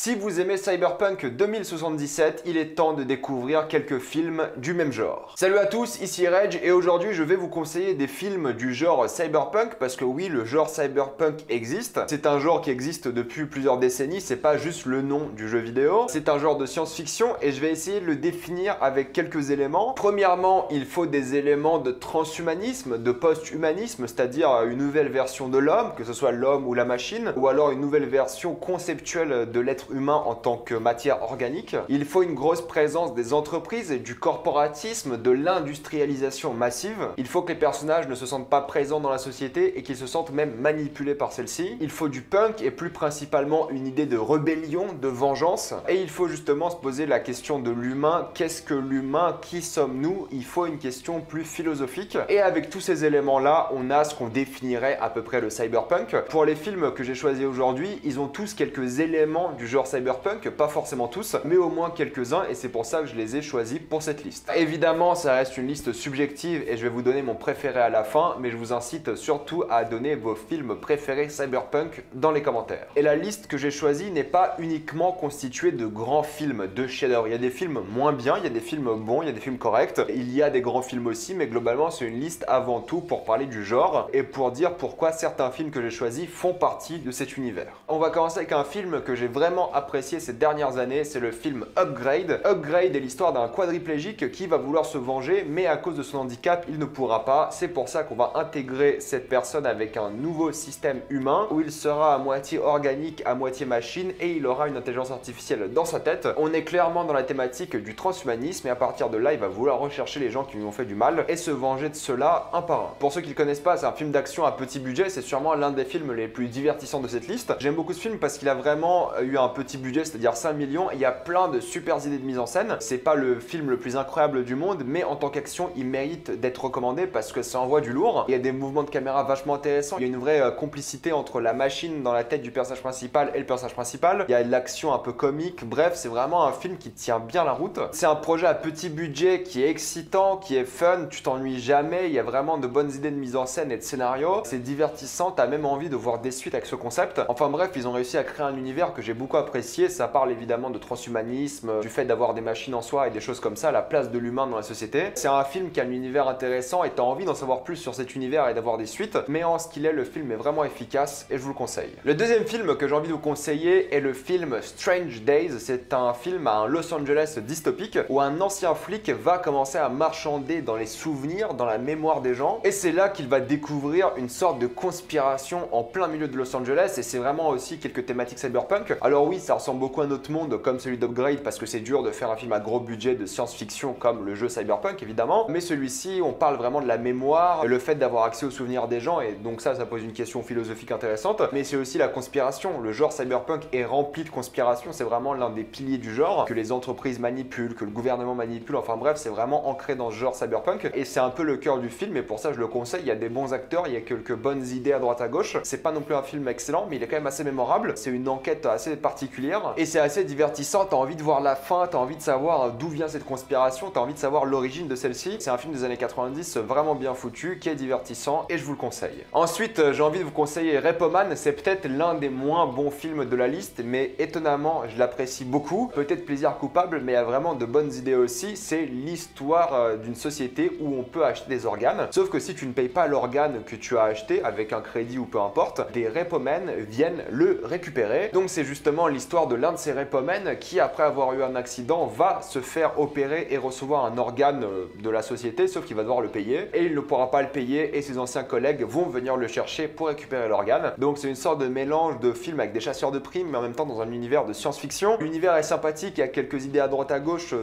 Si vous aimez Cyberpunk 2077, il est temps de découvrir quelques films du même genre. Salut à tous, ici Reg et aujourd'hui je vais vous conseiller des films du genre Cyberpunk parce que oui, le genre Cyberpunk existe. C'est un genre qui existe depuis plusieurs décennies, c'est pas juste le nom du jeu vidéo. C'est un genre de science-fiction et je vais essayer de le définir avec quelques éléments. Premièrement, il faut des éléments de transhumanisme, de post-humanisme, c'est-à-dire une nouvelle version de l'homme, que ce soit l'homme ou la machine, ou alors une nouvelle version conceptuelle de l'être humain en tant que matière organique. Il faut une grosse présence des entreprises et du corporatisme, de l'industrialisation massive. Il faut que les personnages ne se sentent pas présents dans la société et qu'ils se sentent même manipulés par celle-ci. Il faut du punk et plus principalement une idée de rébellion, de vengeance. Et il faut justement se poser la question de l'humain. Qu'est-ce que l'humain? Qui sommes-nous? Il faut une question plus philosophique. Et avec tous ces éléments-là, on a ce qu'on définirait à peu près le cyberpunk. Pour les films que j'ai choisis aujourd'hui, ils ont tous quelques éléments du genre cyberpunk, pas forcément tous, mais au moins quelques-uns et c'est pour ça que je les ai choisis pour cette liste. Évidemment, ça reste une liste subjective et je vais vous donner mon préféré à la fin, mais je vous incite surtout à donner vos films préférés cyberpunk dans les commentaires. Et la liste que j'ai choisie n'est pas uniquement constituée de grands films, de chefs-d'œuvre. Il y a des films moins bien, il y a des films bons, il y a des films corrects, il y a des grands films aussi, mais globalement c'est une liste avant tout pour parler du genre et pour dire pourquoi certains films que j'ai choisis font partie de cet univers. On va commencer avec un film que j'ai vraiment apprécié ces dernières années, c'est le film Upgrade. Upgrade est l'histoire d'un quadriplégique qui va vouloir se venger, mais à cause de son handicap, il ne pourra pas. C'est pour ça qu'on va intégrer cette personne avec un nouveau système humain où il sera à moitié organique, à moitié machine et il aura une intelligence artificielle dans sa tête. On est clairement dans la thématique du transhumanisme et à partir de là, il va vouloir rechercher les gens qui lui ont fait du mal et se venger de cela un par un. Pour ceux qui ne le connaissent pas, c'est un film d'action à petit budget, c'est sûrement l'un des films les plus divertissants de cette liste. J'aime beaucoup ce film parce qu'il a vraiment eu un petit budget, c'est-à-dire 5 millions, et il y a plein de super idées de mise en scène. C'est pas le film le plus incroyable du monde, mais en tant qu'action, il mérite d'être recommandé parce que ça envoie du lourd. Il y a des mouvements de caméra vachement intéressants, il y a une vraie complicité entre la machine dans la tête du personnage principal et le personnage principal. Il y a de l'action un peu comique, bref, c'est vraiment un film qui tient bien la route. C'est un projet à petit budget qui est excitant, qui est fun, tu t'ennuies jamais, il y a vraiment de bonnes idées de mise en scène et de scénario. C'est divertissant, t'as même envie de voir des suites avec ce concept. Enfin bref, ils ont réussi à créer un univers que j'ai beaucoup apprécié. Ça parle évidemment de transhumanisme, du fait d'avoir des machines en soi et des choses comme ça, la place de l'humain dans la société. C'est un film qui a un univers intéressant et t'as envie d'en savoir plus sur cet univers et d'avoir des suites, mais en ce qu'il est, le film est vraiment efficace et je vous le conseille. Le deuxième film que j'ai envie de vous conseiller est le film Strange Days. C'est un film à un Los Angeles dystopique où un ancien flic va commencer à marchander dans les souvenirs, dans la mémoire des gens et c'est là qu'il va découvrir une sorte de conspiration en plein milieu de Los Angeles et c'est vraiment aussi quelques thématiques cyberpunk. Alors oui, ça ressemble beaucoup à un autre monde comme celui d'Upgrade parce que c'est dur de faire un film à gros budget de science-fiction comme le jeu Cyberpunk évidemment, mais celui-ci on parle vraiment de la mémoire, le fait d'avoir accès aux souvenirs des gens et donc ça pose une question philosophique intéressante, mais c'est aussi la conspiration. Le genre Cyberpunk est rempli de conspiration, c'est vraiment l'un des piliers du genre, que les entreprises manipulent, que le gouvernement manipule, enfin bref c'est vraiment ancré dans ce genre Cyberpunk et c'est un peu le cœur du film et pour ça je le conseille. Il y a des bons acteurs, il y a quelques bonnes idées à droite à gauche, c'est pas non plus un film excellent mais il est quand même assez mémorable, c'est une enquête assez particulière et c'est assez divertissant, t'as envie de voir la fin, t'as envie de savoir d'où vient cette conspiration, t'as envie de savoir l'origine de celle-ci. C'est un film des années 90 vraiment bien foutu, qui est divertissant et je vous le conseille. Ensuite, j'ai envie de vous conseiller Repoman, c'est peut-être l'un des moins bons films de la liste, mais étonnamment, je l'apprécie beaucoup. Peut-être plaisir coupable, mais il y a vraiment de bonnes idées aussi. C'est l'histoire d'une société où on peut acheter des organes, sauf que si tu ne payes pas l'organe que tu as acheté avec un crédit ou peu importe, des Repomen viennent le récupérer. Donc c'est justement l'histoire de l'un de ces Repomen qui, après avoir eu un accident, va se faire opérer et recevoir un organe de la société, sauf qu'il va devoir le payer et il ne pourra pas le payer et ses anciens collègues vont venir le chercher pour récupérer l'organe. Donc c'est une sorte de mélange de film avec des chasseurs de primes mais en même temps dans un univers de science-fiction. L'univers est sympathique, il y a quelques idées à droite à gauche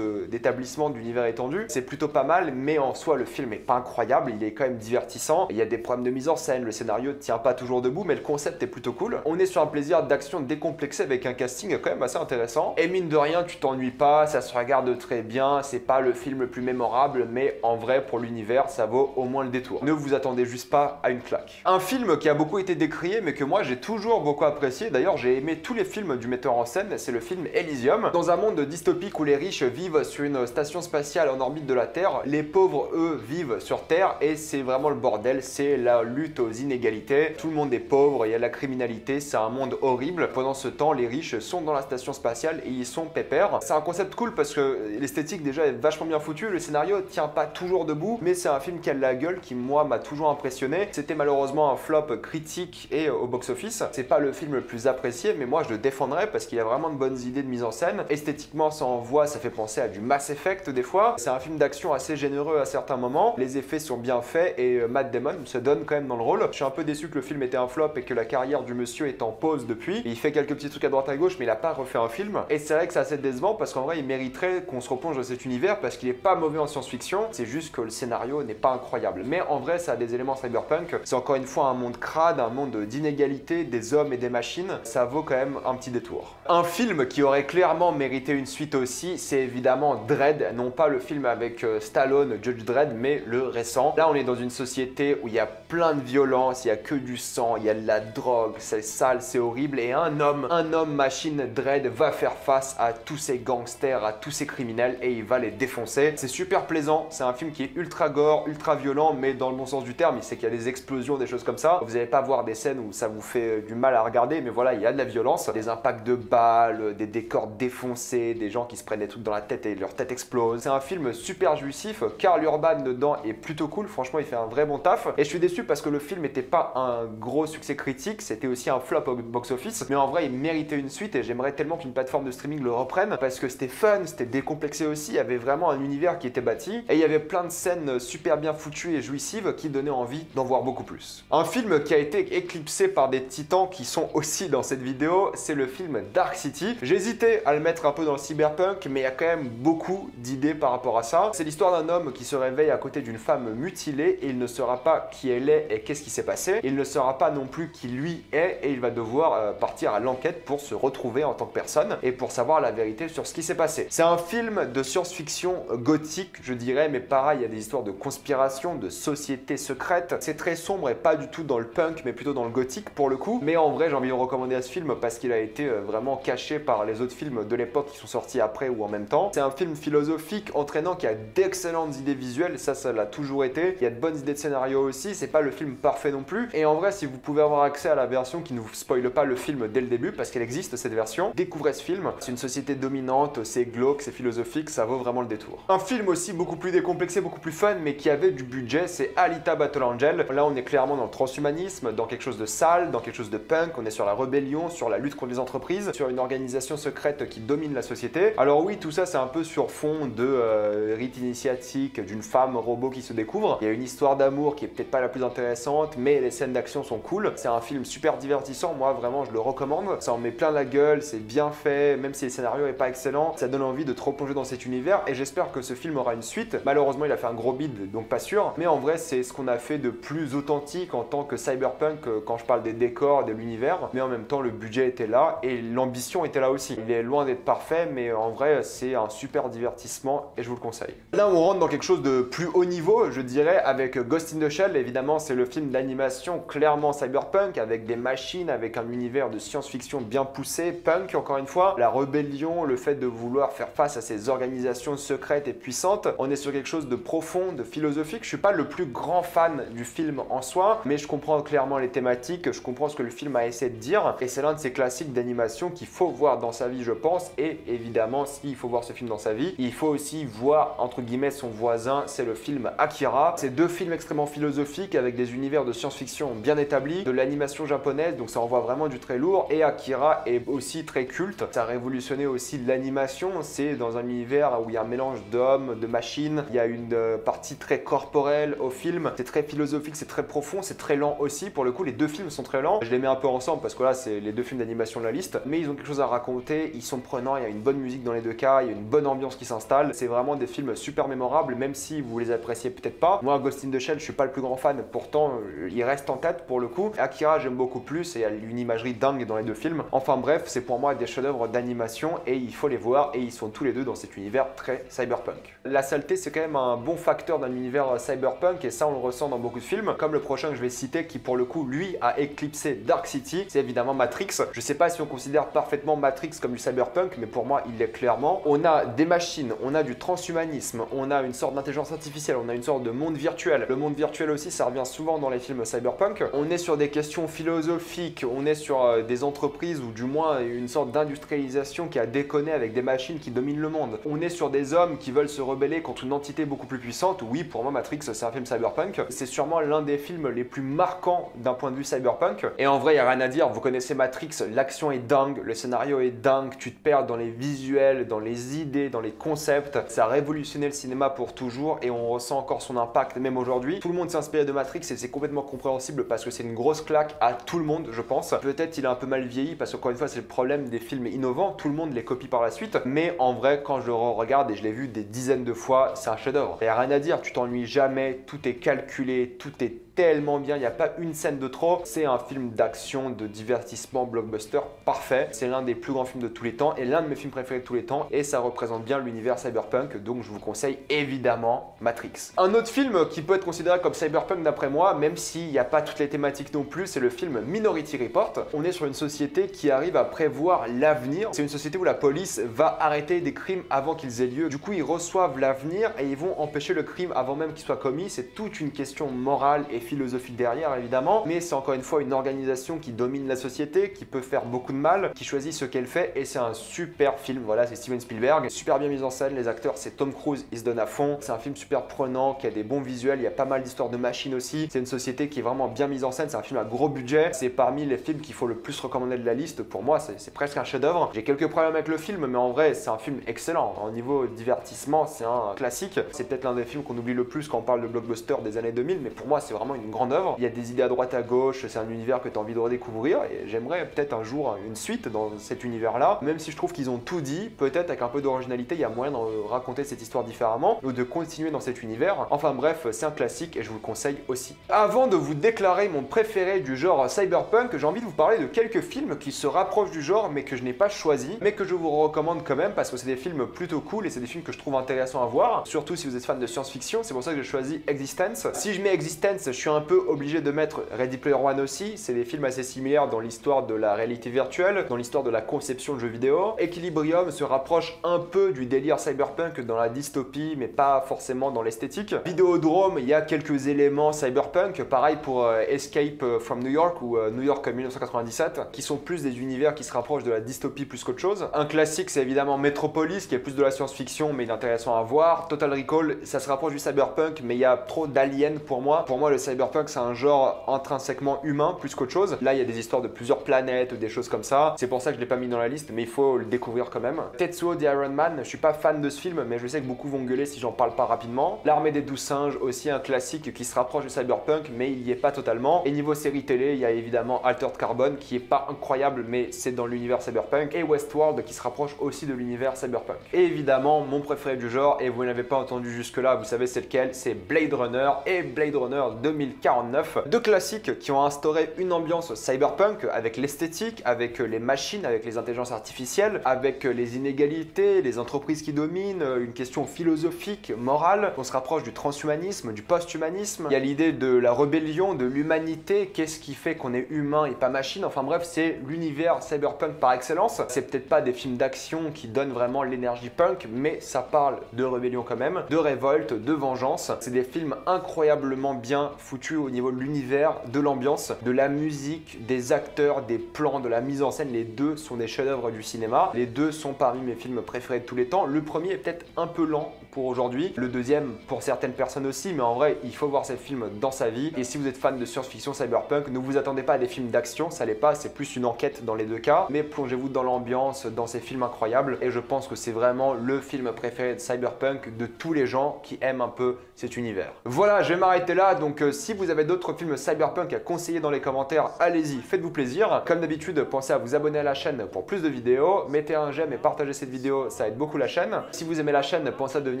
d'établissement d'univers étendu. C'est plutôt pas mal, mais en soi le film est pas incroyable, il est quand même divertissant. Il y a des problèmes de mise en scène, le scénario ne tient pas toujours debout, mais le concept est plutôt cool. On est sur un plaisir d'action décomplexé avec un casting quand même assez intéressant. Et mine de rien, tu t'ennuies pas, ça se regarde très bien, c'est pas le film le plus mémorable, mais en vrai pour l'univers, ça vaut au moins le détour. Ne vous attendez juste pas à une claque. Un film qui a beaucoup été décrié, mais que moi j'ai toujours beaucoup apprécié, d'ailleurs j'ai aimé tous les films du metteur en scène, c'est le film Elysium. Dans un monde dystopique où les riches vivent sur une station spatiale en orbite de la Terre, les pauvres eux vivent sur Terre et c'est vraiment le bordel, c'est la lutte aux inégalités. Tout le monde est pauvre, il y a la criminalité, c'est un monde horrible. Pendant ce temps, les riches sont dans la station spatiale et ils sont pépères. C'est un concept cool parce que l'esthétique déjà est vachement bien foutue, le scénario tient pas toujours debout, mais c'est un film qui a de la gueule, qui moi m'a toujours impressionné. C'était malheureusement un flop critique et au box-office. C'est pas le film le plus apprécié, mais moi je le défendrais parce qu'il a vraiment de bonnes idées de mise en scène. Esthétiquement, ça envoie, ça fait penser à du Mass Effect des fois. C'est un film d'action assez généreux à certains moments. Les effets sont bien faits et Matt Damon se donne quand même dans le rôle. Je suis un peu déçu que le film était un flop et que la carrière du monsieur est en pause depuis. Et il fait quelques petits trucs à droite à gauche, mais il a pas refait un film. Et c'est vrai que c'est assez décevant parce qu'en vrai, il mériterait qu'on se replonge dans cet univers parce qu'il est pas mauvais en science-fiction. C'est juste que le scénario n'est pas incroyable. Mais en vrai, ça a des éléments cyberpunk. C'est encore une fois un monde crade, un monde d'inégalité des hommes et des machines. Ça vaut quand même un petit détour. Un film qui aurait clairement mérité une suite aussi, c'est évidemment Dredd. Non pas le film avec Stallone, Judge Dredd, mais le récent. Là, on est dans une société où il y a plein de violence, il y a que du sang, il y a de la drogue, c'est sale, c'est horrible. Et un homme machine Dredd va faire face à tous ces gangsters, à tous ces criminels et il va les défoncer. C'est super plaisant, c'est un film qui est ultra gore, ultra violent, mais dans le bon sens du terme. Il sait qu'il y a des explosions, des choses comme ça. Vous n'allez pas voir des scènes où ça vous fait du mal à regarder, mais voilà, il y a de la violence, des impacts de balles, des décors défoncés, des gens qui se prennent des trucs dans la tête et leur tête explose. C'est un film super jouissif. Karl Urban dedans est plutôt cool, franchement il fait un vrai bon taf. Et je suis déçu parce que le film n'était pas un gros succès critique, c'était aussi un flop au box-office, mais en vrai il méritait une suite et j'aimerais tellement qu'une plateforme de streaming le reprenne parce que c'était fun, c'était décomplexé aussi, il y avait vraiment un univers qui était bâti et il y avait plein de scènes super bien foutues et jouissives qui donnaient envie d'en voir beaucoup plus. Un film qui a été éclipsé par des titans qui sont aussi dans cette vidéo, c'est le film Dark City. J'hésitais à le mettre un peu dans le cyberpunk, mais il y a quand même beaucoup d'idées par rapport à ça. C'est l'histoire d'un homme qui se réveille à côté d'une femme mutilée et il ne saura pas qui elle est et qu'est-ce qui s'est passé. Il ne saura pas non plus qui lui est et il va devoir partir à l'enquête pour se retrouver en tant que personne et pour savoir la vérité sur ce qui s'est passé. C'est un film de science-fiction gothique, je dirais, mais pareil, il y a des histoires de conspiration, de sociétés secrètes. C'est très sombre et pas du tout dans le punk, mais plutôt dans le gothique pour le coup. Mais en vrai, j'ai envie de recommander à ce film parce qu'il a été vraiment caché par les autres films de l'époque qui sont sortis après ou en même temps. C'est un film philosophique, entraînant, qui a d'excellentes idées visuelles, ça l'a toujours été. Il y a de bonnes idées de scénario aussi, c'est pas le film parfait non plus. Et en vrai, si vous pouvez avoir accès à la version qui ne vous spoile pas le film dès le début, parce qu'elle existe cette version, découvrez ce film. C'est une société dominante, c'est glauque, c'est philosophique, ça vaut vraiment le détour. Un film aussi beaucoup plus décomplexé, beaucoup plus fun, mais qui avait du budget, c'est Alita Battle Angel. Là, on est clairement dans le transhumanisme, dans quelque chose de sale, dans quelque chose de punk, on est sur la rébellion, sur la lutte contre les entreprises, sur une organisation secrète qui domine la société. Alors oui, tout ça c'est un peu sur fond de rite initiatique, d'une femme robot qui se découvre. Il y a une histoire d'amour qui est peut-être pas la plus intéressante, mais les scènes d'action sont cool. C'est un film super divertissant, moi vraiment je le recommande. Ça en met plein la gueule, c'est bien fait, même si le scénario est pas excellent, ça donne envie de trop plonger dans cet univers et j'espère que ce film aura une suite. Malheureusement il a fait un gros bid, donc pas sûr, mais en vrai c'est ce qu'on a fait de plus authentique en tant que cyberpunk quand je parle des décors, de l'univers, mais en même temps le budget était là et l'ambition était là aussi. Il est loin d'être parfait, mais en vrai c'est un super divertissement et je vous le conseille. Là on rentre dans quelque chose de plus haut niveau, je dirais, avec Ghost in the Shell. Évidemment c'est le film d'animation clairement cyberpunk, avec des machines, avec un univers de science-fiction bien poussé, punk encore une fois, la rébellion, le fait de vouloir faire face à ces organisations secrètes et puissantes. On est sur quelque chose de profond, de philosophique. Je suis pas le plus grand fan du film en soi, mais je comprends clairement les thématiques, je comprends ce que le film a essayé de dire, et c'est l'un de ces classiques d'animation qu'il faut voir dans sa vie, je pense. Et évidemment, s'il faut voir ce film dans sa vie, il faut aussi voir entre guillemets son voisin, c'est le film Akira. C'est deux films extrêmement philosophiques avec des univers de science-fiction bien établis, de l'animation japonaise, donc ça envoie vraiment du très lourd. Et Akira est aussi très culte, ça a révolutionné aussi l'animation. C'est dans un univers où il y a un mélange d'hommes, de machines, il y a une partie très corporelle au film, c'est très philosophique, c'est très profond, c'est très lent aussi. Pour le coup, les deux films sont très lents. Je les mets un peu ensemble parce que là, c'est les deux films d'animation de la liste, mais ils ont quelque chose à raconter, ils sont prenants, il y a une bonne musique dans les deux cas, il y a une bonne ambiance qui s'installe. C'est vraiment des films super mémorables, même si vous les appréciez peut-être pas. Moi, Ghost in the Shell, je suis pas le plus grand fan, pourtant, il reste en tête pour le coup. Akira, j'aime beaucoup plus et il y a une imagerie dingue dans les deux films. Enfin bref, c'est pour moi des chefs-d'œuvre d'animation et il faut les voir, et ils sont tous les deux dans cet univers très cyberpunk. La saleté, c'est quand même un bon facteur d'un univers cyberpunk, et ça on le ressent dans beaucoup de films, comme le prochain que je vais citer qui pour le coup lui a éclipsé Dark City, c'est évidemment Matrix. Je sais pas si on considère parfaitement Matrix comme du cyberpunk, mais pour moi il l'est clairement. On a des machines, on a du transhumanisme, on a une sorte d'intelligence artificielle, on a une sorte de monde virtuel. Le monde virtuel aussi, ça revient souvent dans les films cyberpunk. On est sur des questions philosophiques, on est sur des entreprises ou du moins une sorte d'industrialisation qui a déconné avec des machines qui dominent le monde. On est sur des hommes qui veulent se rebeller contre une entité beaucoup plus puissante. Oui, pour moi, Matrix, c'est un film cyberpunk. C'est sûrement l'un des films les plus marquants d'un point de vue cyberpunk. Et en vrai, il n'y a rien à dire. Vous connaissez Matrix, l'action est dingue, le scénario est dingue, tu te perds dans les visuels, dans les idées, dans les concepts. Ça a révolutionné le cinéma pour toujours et on ressent encore son impact même aujourd'hui. Tout le monde s'est inspiré de Matrix et c'est complètement compréhensible parce que c'est une grosse claque à tout le monde, je pense. Peut-être il a un peu mal vieilli parce qu'encore une fois, c'est le problème des films innovants. Tout le monde les copie par la suite. Mais en vrai, quand je le regarde et je l'ai vu des dizaines de fois, c'est un chef-d'œuvre. Il n'y a rien à dire, tu t'ennuies jamais, tout est calculé, tout est tellement bien, il n'y a pas une scène de trop. C'est un film d'action, de divertissement, blockbuster parfait. C'est l'un des plus grands films de tous les temps et l'un de mes films préférés de tous les temps et ça représente bien l'univers cyberpunk, donc je vous conseille évidemment Matrix. Un autre film qui peut être considéré comme cyberpunk d'après moi, même s'il n'y a pas toutes les thématiques non plus, c'est le film Minority Report. On est sur une société qui arrive à prévoir l'avenir. C'est une société où la police va arrêter des crimes avant qu'ils aient lieu. Du coup, ils reçoivent l'avenir et ils vont empêcher le crime avant même qu'il soit commis. C'est toute une question morale et philosophique derrière évidemment, mais c'est encore une fois une organisation qui domine la société, qui peut faire beaucoup de mal, qui choisit ce qu'elle fait et c'est un super film. Voilà, c'est Steven Spielberg, super bien mis en scène, les acteurs c'est Tom Cruise, il se donne à fond, c'est un film super prenant, qui a des bons visuels, il y a pas mal d'histoires de machines aussi, c'est une société qui est vraiment bien mise en scène, c'est un film à gros budget, c'est parmi les films qu'il faut le plus recommander de la liste, pour moi c'est presque un chef-d'œuvre. J'ai quelques problèmes avec le film, mais en vrai c'est un film excellent, au niveau divertissement c'est un classique, c'est peut-être l'un des films qu'on oublie le plus quand on parle de blockbuster des années 2000, mais pour moi c'est vraiment une grande œuvre. Il y a des idées à droite à gauche, c'est un univers que tu as envie de redécouvrir et j'aimerais peut-être un jour une suite dans cet univers-là, même si je trouve qu'ils ont tout dit, peut-être avec un peu d'originalité, il y a moyen de raconter cette histoire différemment ou de continuer dans cet univers. Enfin bref, c'est un classique et je vous le conseille aussi. Avant de vous déclarer mon préféré du genre cyberpunk, j'ai envie de vous parler de quelques films qui se rapprochent du genre mais que je n'ai pas choisi, mais que je vous recommande quand même parce que c'est des films plutôt cool et c'est des films que je trouve intéressants à voir, surtout si vous êtes fan de science-fiction. C'est pour ça que j'ai choisi Existence. Si je mets Existence, je suis un peu obligé de mettre Ready Player One aussi. C'est des films assez similaires dans l'histoire de la réalité virtuelle, dans l'histoire de la conception de jeux vidéo. Equilibrium se rapproche un peu du délire cyberpunk dans la dystopie, mais pas forcément dans l'esthétique. Vidéodrome, il y a quelques éléments cyberpunk, pareil pour Escape from New York ou New York 1997, qui sont plus des univers qui se rapprochent de la dystopie plus qu'autre chose. Un classique, c'est évidemment Metropolis, qui est plus de la science-fiction, mais il est intéressant à voir. Total Recall, ça se rapproche du cyberpunk, mais il y a trop d'aliens pour moi. Pour moi, le cyberpunk, c'est un genre intrinsèquement humain plus qu'autre chose. Là, il y a des histoires de plusieurs planètes, des choses comme ça. C'est pour ça que je l'ai pas mis dans la liste, mais il faut le découvrir quand même. Tetsuo the Iron Man, je suis pas fan de ce film, mais je sais que beaucoup vont gueuler si j'en parle pas rapidement. L'Armée des 12 singes, aussi un classique qui se rapproche du cyberpunk, mais il y est pas totalement. Et niveau série télé, il y a évidemment Altered Carbon, qui est pas incroyable, mais c'est dans l'univers cyberpunk. Et Westworld, qui se rapproche aussi de l'univers cyberpunk. Et évidemment, mon préféré du genre, et vous n'avez pas entendu jusque-là, vous savez c'est lequel, c'est Blade Runner et Blade Runner 2049. Deux classiques qui ont instauré une ambiance cyberpunk avec l'esthétique, avec les machines, avec les intelligences artificielles, avec les inégalités, les entreprises qui dominent, une question philosophique, morale. On se rapproche du transhumanisme, du post-humanisme. Il y a l'idée de la rébellion, de l'humanité, qu'est-ce qui fait qu'on est humain et pas machine. Enfin bref, c'est l'univers cyberpunk par excellence. C'est peut-être pas des films d'action qui donnent vraiment l'énergie punk, mais ça parle de rébellion quand même, de révolte, de vengeance. C'est des films incroyablement bien foutus au niveau de l'univers, de l'ambiance, de la musique, des acteurs, des plans, de la mise en scène. Les deux sont des chefs-d'œuvre du cinéma. Les deux sont parmi mes films préférés de tous les temps. Le premier est peut-être un peu lent pour aujourd'hui, le deuxième pour certaines personnes aussi, mais en vrai il faut voir ces films dans sa vie. Et si vous êtes fan de science-fiction cyberpunk, ne vous attendez pas à des films d'action, ça l'est pas, c'est plus une enquête dans les deux cas, mais plongez-vous dans l'ambiance, dans ces films incroyables, et je pense que c'est vraiment le film préféré de cyberpunk de tous les gens qui aiment un peu cet univers. Voilà, je vais m'arrêter là, donc si vous avez d'autres films cyberpunk à conseiller dans les commentaires, allez-y, faites-vous plaisir. Comme d'habitude, pensez à vous abonner à la chaîne pour plus de vidéos, mettez un j'aime et partagez cette vidéo, ça aide beaucoup la chaîne. Si vous aimez la chaîne, pensez à devenir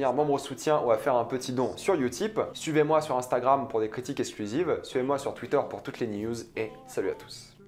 membre soutien ou à faire un petit don sur Utip. Suivez-moi sur Instagram pour des critiques exclusives, suivez-moi sur Twitter pour toutes les news et salut à tous.